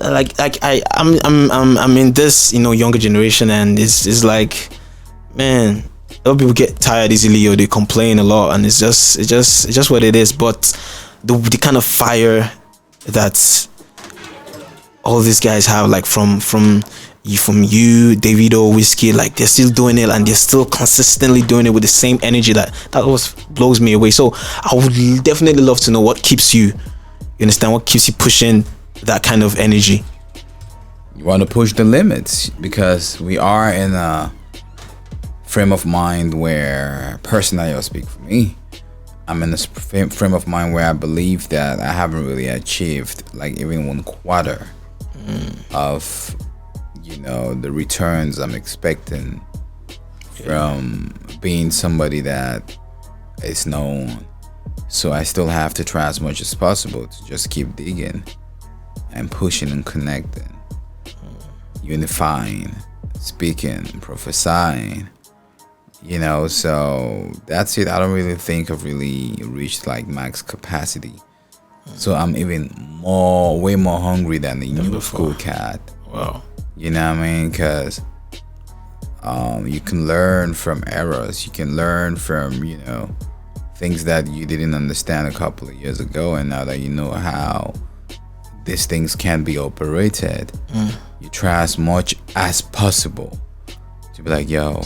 in this younger generation, and it's like, man, a lot of people get tired easily, or they complain a lot, and it's just what it is. But the kind of fire that all these guys have, like from you, Davido, Whiskey, like, they're still doing it, and they're still consistently doing it with the same energy. That always blows me away. So I would definitely love to know what keeps you. You understand? What keeps you pushing that kind of energy? You want to push the limits, because we are in a frame of mind where, personally, I'll speak for me, I'm in this frame of mind where I believe that I haven't really achieved like even 1/4 of the returns I'm expecting from being somebody that is known. So I still have to try as much as possible to just keep digging and pushing and connecting, unifying, speaking, prophesying, so that's it. I don't really think I've really reached like max capacity So I'm even way more hungry than the new school cat. Wow. You know what I mean? Because you can learn from errors. You can learn from, things that you didn't understand a couple of years ago. And now that you know how these things can be operated, you try as much as possible to be like, yo,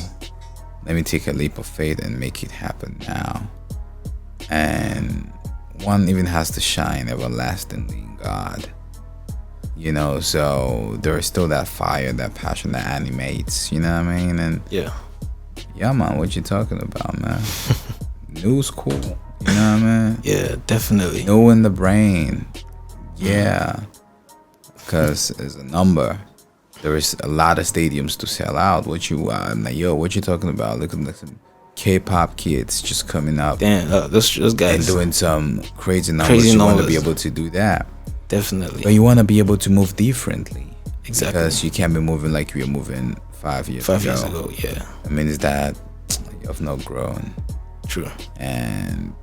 let me take a leap of faith and make it happen now. And one even has to shine everlastingly in God. So there is still that fire, that passion that animates, you know what I mean? And yeah, man, what you talking about, man? New school, you know what I mean? Yeah, definitely. New in the brain, yeah. Because as a number, there is a lot of stadiums to sell out. I'm like, yo, what you talking about? Look at some K-pop kids just coming up. Damn, those guys and doing some crazy numbers. You want to be able to do that. Definitely. But you want to be able to move differently. Exactly. Because you can't be moving like you were moving 5 years ago. 5 years ago, yeah. It means that you have not grown. True. And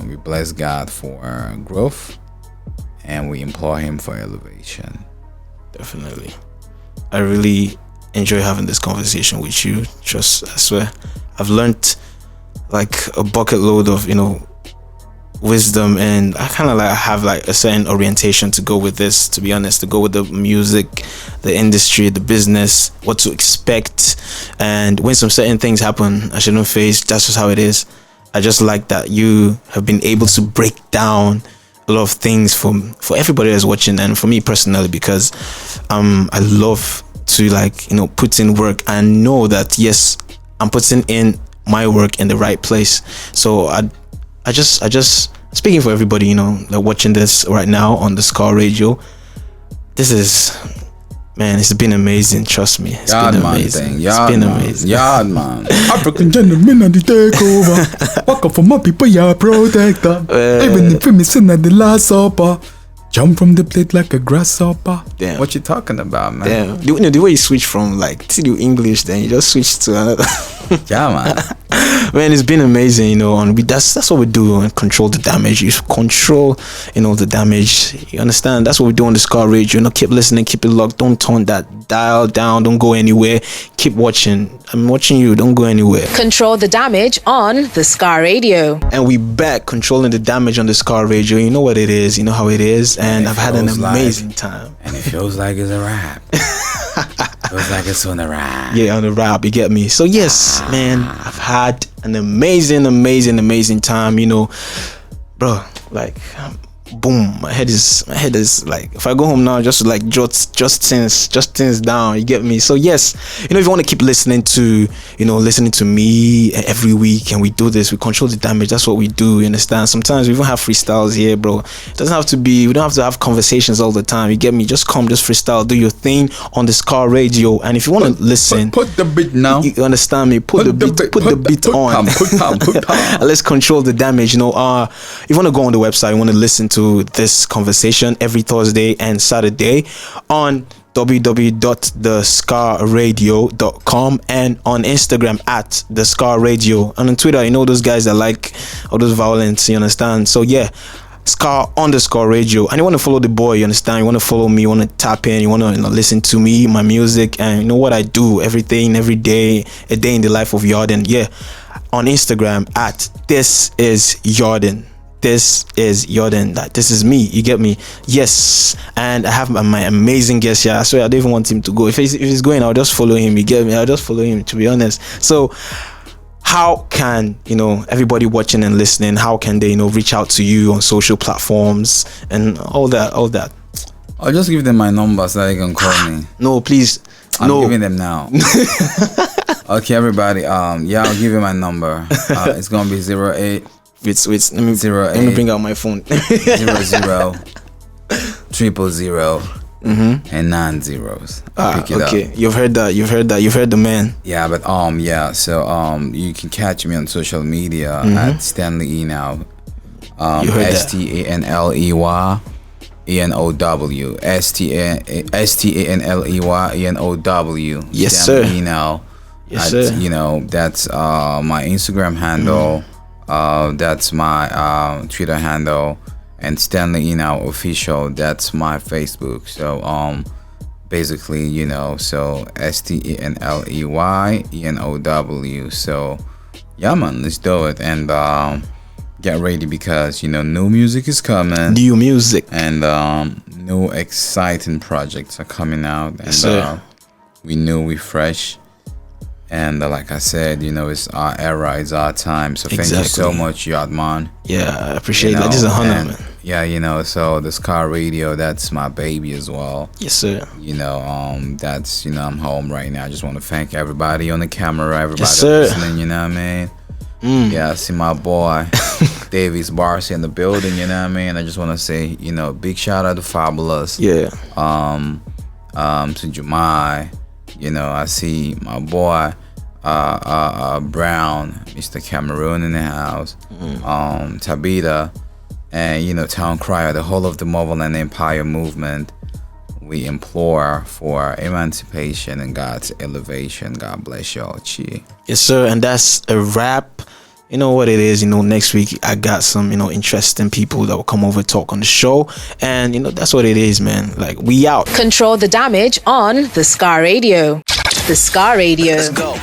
we bless God for growth, and we implore Him for elevation. Definitely. I really enjoy having this conversation with you. I swear, I've learned like a bucket load of wisdom, and I kind of have a certain orientation to go with this, to be honest, to go with the music, the industry, the business, what to expect. And when some certain things happen I shouldn't face, that's just how it is. I just like that you have been able to break down a lot of things for everybody that's watching, and for me personally, because I love to put in work and know that yes, I'm putting in my work in the right place. So I just speaking for everybody, that watching this right now on the Scar Radio. This is, man, it's been amazing. Trust me, it's been amazing. It's been amazing. Yard man. African gentlemen on the takeover. Walk up for my people, yeah, protector. Even if we missing at the last supper. Jump from the plate like a grasshopper. Damn. What you talking about, man? Damn. The way you switch from to do English, then you just switch to another. Yeah, man. Man, it's been amazing, and that's what we do, and control the damage. You control, the damage. You understand? That's what we do on the Scar Radio. Keep listening, keep it locked. Don't turn that dial down. Don't go anywhere. Keep watching. I'm watching you. Don't go anywhere. Control the damage on the Scar Radio. And we back controlling the damage on the Scar Radio. You know what it is. You know how it is. And I've had an amazing time. And it feels like it's a wrap. Feels like it's on a wrap. Yeah, on the wrap. You get me? So yes, man, I've had an amazing time. Bro, boom, my head is if I go home now, just jot things down. You get me? So yes, if you want to keep listening to me every week, and we do this, we control the damage. That's what we do. You understand? Sometimes we even have freestyles here, bro. It doesn't have to be. We don't have to have conversations all the time. You get me? Just freestyle, do your thing on the Scar Radio. And if you want to listen, put the beat now. You understand me? Put the beat on. Put Let's control the damage. You want to go on the website, you want to listen to this conversation every Thursday and Saturday on www.thescarradio.com, and on Instagram at the Scar Radio, and on Twitter, those guys that like all those violence, you understand? So yeah, Scar_radio. And you want to follow the boy, you understand? You want to follow me, you want to tap in, you want to listen to me, my music, and what I do every day, a day in the life of Jordan. Yeah, on Instagram at this is Jordan. This is Jordan. This is me. You get me? Yes. And I have my amazing guest here. I swear I don't even want him to go. If he's going, I'll just follow him. You get me? I'll just follow him, to be honest. So how can everybody watching and listening, how can they reach out to you on social platforms and all that? I'll just give them my number so they can call me. No, please. I'm giving them now. Okay, everybody. I'll give you my number. It's gonna be 08. Wait, let me bring out my phone. 00 000 and 9 zeros. Pick it okay. up. You've heard the man. Yeah, but so you can catch me on social media at Stanley Enow. Stanley Enow. Stanley Enow. Yes, sir. Enow. Yes, sir. That's my Instagram handle. That's my Twitter handle, and Stanley Enow official. That's my Facebook. So basically, you know, so STANLEYENOW. So yeah, man, let's do it and get ready because you know new music is coming. New music and new exciting projects are coming out. And sir. we fresh. And like I said, you know, it's our era, it's our time. So thank you so much, Yardman. Yeah, I appreciate that. This is a honor, man. Yeah, you know, so the Scar Radio, that's my baby as well. Yes, sir. You know, that's, you know, I'm home right now. I just want to thank everybody on the camera, everybody listening, you know what I mean? Yeah, I see my boy Davies Barcy in the building, you know what I mean? I just want to say, you know, big shout out to Fabulous. Yeah. To Jumai. You know, I see my boy Brown, Mr. Cameroon in the house, Tabita, and you know, Town Crier, the whole of the Motherland Empire movement. We implore for emancipation and God's elevation. God bless y'all. Chi. Yes, sir. And that's a wrap. You know what it is, you know, next week I got some, you know, interesting people that will come over talk on the show. And, you know, that's what it is, man. Like, we out. Control the damage on the Scar Radio. The Scar Radio. Let's go.